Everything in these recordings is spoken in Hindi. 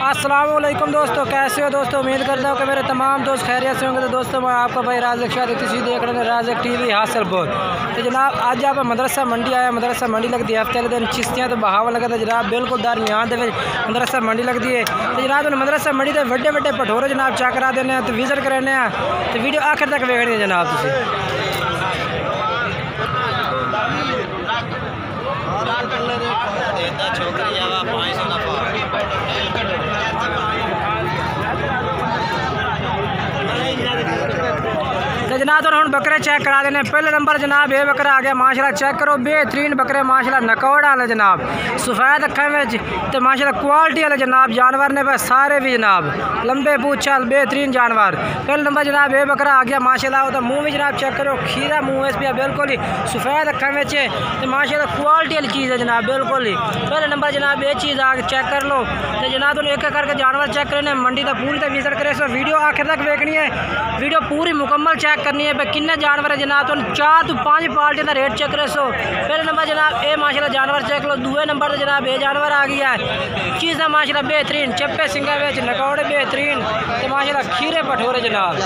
अस्सलाम वालेकुम दोस्तों, कैसे हो दोस्तों। उम्मीद करता हूँ कि मेरे तमाम दोस्त खैरियत से होंगे। तो दोस्तों मैं आपका भाई राज़िक शाह किसी देख रहे हैं राज़िक टीवी हासिलपुर। तो जनाब आज आप मदरसा मंडी आया। मदरसा मंडी लगती है हफ्ते दिन चिश्तियाँ तो बहावा लगा था जनाब, बिल्कुल दरमियान दे मदरसा मंडी लगती है। तो जनाब मदरसा मंडी के बड़े बड़े भठोरे जनाब चेक करा देने तो विजिट कराने तो वीडियो आखिर तक वेखनी जनाब तुम। जनाब तो हम बकरे चेक करा देने। पहले नंबर जनाब ये बकरा आ गया माशाल्लाह, चेक करो बेहतरीन बकरे माशाल्लाह, नकौड़ वाले जनाब, सफ़ेद अखा में तो माशाल्लाह क्वालिटी वाले जनाब जानवर ने बस सारे भी जनाब लंबे पूछल बेहतरीन जानवर। पहले नंबर जनाब ये बकरा आ गया माशाल्लाह, तो मुँह में जनाब चेक करो खीरा मुँह इस पर बिल्कुल ही सफ़ेद अखा में तो माशाल्लाह क्वालिटी वाली चीज़ है जनाब बिल्कुल ही। पहले नंबर जनाब ये चीज़ आ चेक कर लो। तो जनाब एक एक करके जानवर चेक करने मंडी का पूरी तक विजिट करे। सो वीडियो आखिर तक देखनी है, वीडियो पूरी मुकम्मल चेक करनी है किन्ने जानवर है जनाब। तो 4 तो 5 पार्टी का रेट चेक करे। सो पहले नंबर जनाब ये माशाल्लाह जानवर चेक लो। दूसरे नंबर पर जनाब ये जानवर आ गया है चीज़ें माशाल्लाह बेहतरीन, चप्पे सिंगा बेच नकौड़े बेहतरीन तो माशाल्लाह खीरे भठोरे जनाब।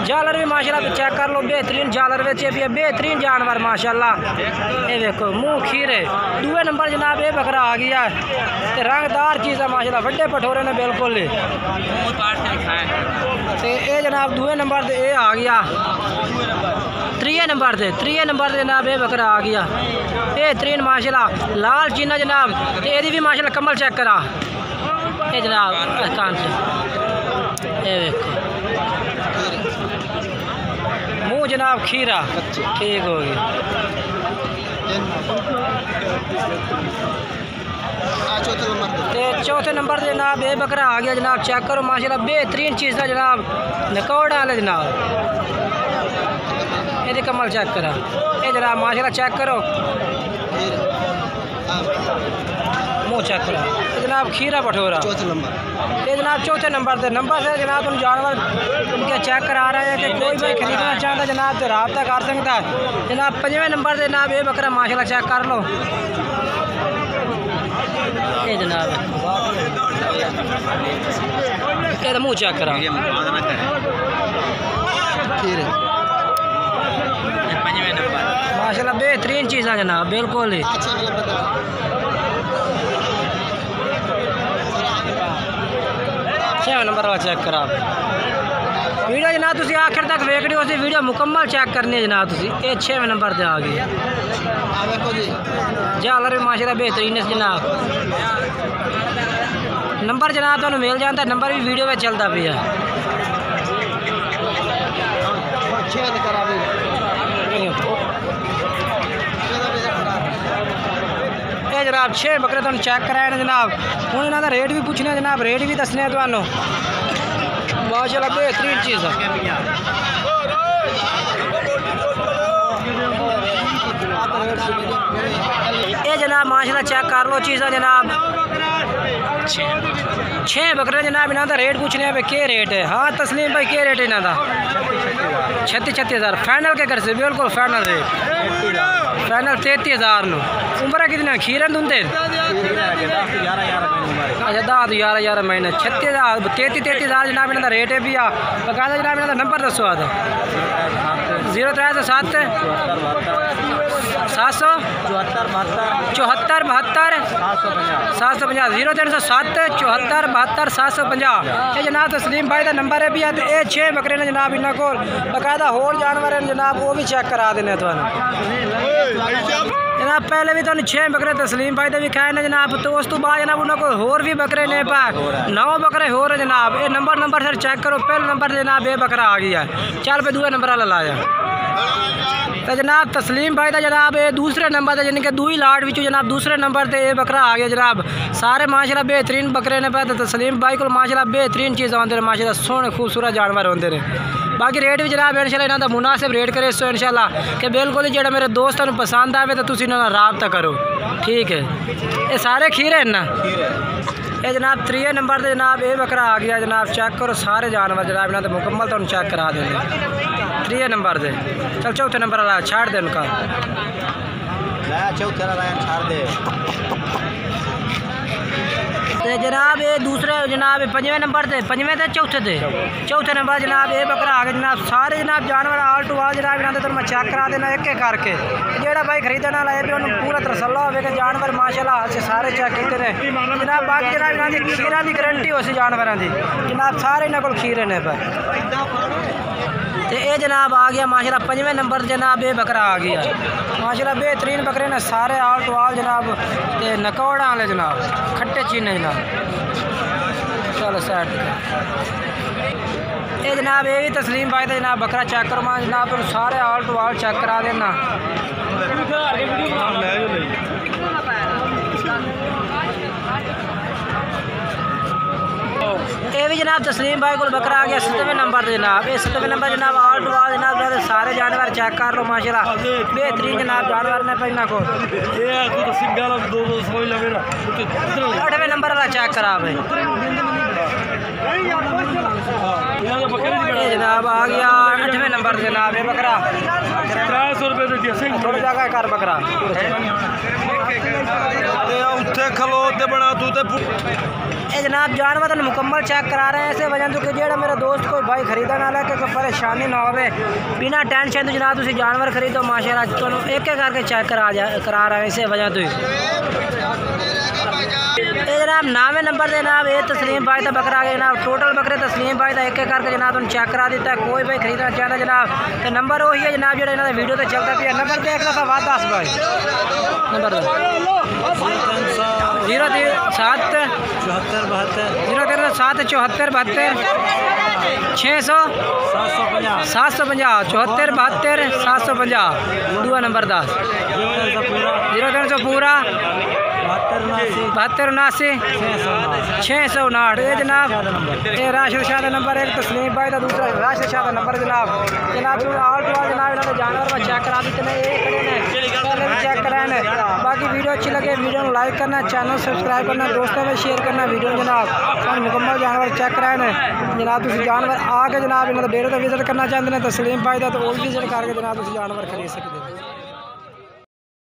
जालर भी माशाल्लाह चेक कर लो बेहतरीन जालर बेचे भी बेहतरीन जानवर माशाल्लाह। ये देखो मुँह खीरे। दूसरे नंबर जनाब ये बकरा आ गया तो रंगदार चीज़ है माशाल्लाह, बड़े भठोरे ने बिल्कुल तो ये जनाब। दूसरे नंबर से ये आ गया त्रीए नंबर से जनाब ये बकरा आ गया बेहतरीन माशाल्लाह लाल चीना जनाब। तो ये भी माशाल्लाह कमल चेक करा ये जनाब कान से। ये देखो मुँह जनाब खीरा ठीक हो गया। चौथे नंबर से जनाब ये बकरा आ गया जनाब, चेक करो माशाल्लाह बेहतरीन चीज़ है जनाब, नकौड़ वाले जनाब। ये कमल चेक करा ये जनाब माशाल्लाह चेक करो मुँह चेक करा ये जनाब खीरा भठोरा। ये जनाब चौथे नंबर से जनाब तुम जानवर उनके चेक करा रहे हैं कि कोई भाई खरीदना चाहता है जनाब तो रब्ता कर सकता है जनाब। 5वें नंबर से जनाब ये बकरा माशाल्लाह चेक कर लो ये जनाब। ये मुँह चेक करा माशाल्लाह बेहतरीन चीज़ है जनाब बिल्कुल ही। छः नंबर वाला चेक करा वीडियो जनाब तुम आखिर तक वेखनी हो वीडियो मुकम्मल चेक करनी है जनाब। ये 6वें नंबर से आ गई जालर भी माशाल्लाह बेहतरीन है जनाब। नंबर जनाब तुम्हें मिल जाता है, नंबर भी वीडियो में चलता भी है। ये जनाब 6 बकरे तुम चेक कराए ने जनाब। हूँ इन्हों का रेट भी पूछने जनाब, रेट भी दसने तो माशाल्लाह बेहतरीन चीज़ है। ये जनाब माशाल्लाह चेक कर लो चीज़ है जनाब। 6 बकरे जनाब इन्हों का रेट पूछने पे क्या रेट है। हाँ तस्लीम भाई क्या रेट है इन्हों का? 36,000 फाइनल के कर से बिल्कुल फाइनल रेट फाइनल 33,000 नो। उम्र कितने खीरन दूंदे अच्छा 10-11 महीने 33,000 जनाब इन्हों का रेट है भी आ बकायदा जनाब इन्हों का नंबर दसो आता 0307 774 72 750 0307 74 72 750 ये जनाब तस्लीम भाई का नंबर है भी है। तो ये 6 बकरे ने जनाब इन्हों को बकायदा होर जानवर हैं जनाब वो भी चेक करा देने तो जनाब। पहले भी तुम 6 बकरे तस्लीम भाई तो भी खाए ने जनाब। तो उस तो बाद जनाब उन्होंने होर भी बकरे ने पा 9 बकरे हो रहे जनाब। ये नंबर से चेक करो। पहले नंबर से जनाब ये बकरा आ गया है, चल पे दूसरे नंबर वाला लाया तो जनाब तस्लीम भाई का जनाब ये दूसरे नंबर से यानी कि 2 लाट विचू जनाब दूसरे नंबर से ये बकरा आ गया जनाब। सारे माशाल्लाह बेहतरीन बकरे ने पे तो तस्लीम भाई को माशाल्लाह बेहतरीन चीज़ आते माशाल्लाह सोहने खूबसूरत जानवर होंगे ने। बाकी रेट भी जनाब इंशाल्लाह इन्हों का मुनासिब रेट करे सो इंशाल्लाह कि बिल्कुल ही जो मेरे दोस्तों पसंद आए तो तुम इन्होंने राबता करो ठीक है। ये सारे खीरे हैं ना। ये जनाब 3 नंबर से जनाब ये बकरा आ गया जनाब, चेक करो सारे जानवर जनाब इन्होंने मुकम्मल तुम चेक करा देंगे 3 नंबर से। चल 4थे नंबर वाला छाड़ दे उनका ते जनाब ये दूसरे जनाब 5वें नंबर ते 5वें ते चौथे नंबर जनाब ये बकरा आ गया जनाब। सारे जनाब जानवर आल टू आल जनाब इन्होंने तो मैं चेक करा देना एक एक करके। जेड़ा भाई खरीदने वाला है भी उन्होंने पूरा तसल्ला होवे कि जानवर माशाल्लाह से सारे चेक कीते ने जनाब। बाकी जनाब इन्हों की खीर की गारंटी हो सी जानवरों की जनाब, सारे इन्होंने को खीर ने पर। तो ये जनाब आ गया माशाल्लाह 5वें नंबर जनाब ये बकरा आ गया माशाल्लाह। बेहतरीन बकरे ने सारे आल टू आल जनाब ते नकौड़ा वाले जनाब, खट्टे चीने जनाब। चलो साइड ये जनाब ये भी तस्लीम भाई था जनाब। बकरा चेक करो मां जनाब, तुम सारे आल टू आल चेक करा देना। ये भी जनाब तस्लीम भाई को बकरा आ गया 7वें नंबर जनाब। ये 7वें नंबर जनाब आल टू आल जनाब सारे जानवर चेक कर लो माशाल्लाह। बेहतरीन जनाब जानवर ने पे को 8वें नंबर वाला चेक करा भाई। ये जनाब आ गया 8वें नंबर जनाब ये बकरा 300 रुपये दे दिया थोड़ी जगह कर बकरा खलो बना तू ये जनाब जानवर तो मुकम्मल चेक करा रहे हैं इस वजह तो कि जेड़ा मेरा दोस्त कोई भाई खरीदने वाला है कि कोई परेशानी ना हो बिना टेंशन तो जनाब तुम जानवर खरीदो माशाल्लाह तुम एक एक करके चेक करा रहे हैं इस वजह तो। ये जनाब 9वें नंबर से जनाब ये तस्लीम भाई का बकरा आ गया जनाब। टोटल बकरे तस्लीम भाई का एक एक करके जनाब तुम चेक करा दिता है। कोई भाई खरीदना चाहता जनाब तो नंबर वही है जनाब जो इन्होंने वीडियो तो चलता पिया। नंबर देख लो वाद 10 भाई नंबर 03750 दूआ नंबर 10 0300 पूरा 7279 659 ये जनाब। ये राशिद शाह का नंबर एक तस्लीम भाई का दूसरा राशिद शाह का नंबर जनाब। जनाब आल टू आल जनाब इन्होंने जानवर में चेक करा देते हैं ये खड़े ने पहले भी चेक कराए। बाकी वीडियो अच्छी लगे वीडियो को लाइक करना, चैनल सब्सक्राइब करना, दोस्तों में शेयर करना वीडियो जनाब। मुकम्मल जानवर चेक कराए ने जनाब। तुम जानवर आके जनाब इन्होंने डेरे तो विजिट करना चाहते हैं तस्लीम भाई का तो वो विजिट करके जनाब तुम जानवर खरीद सकते हैं।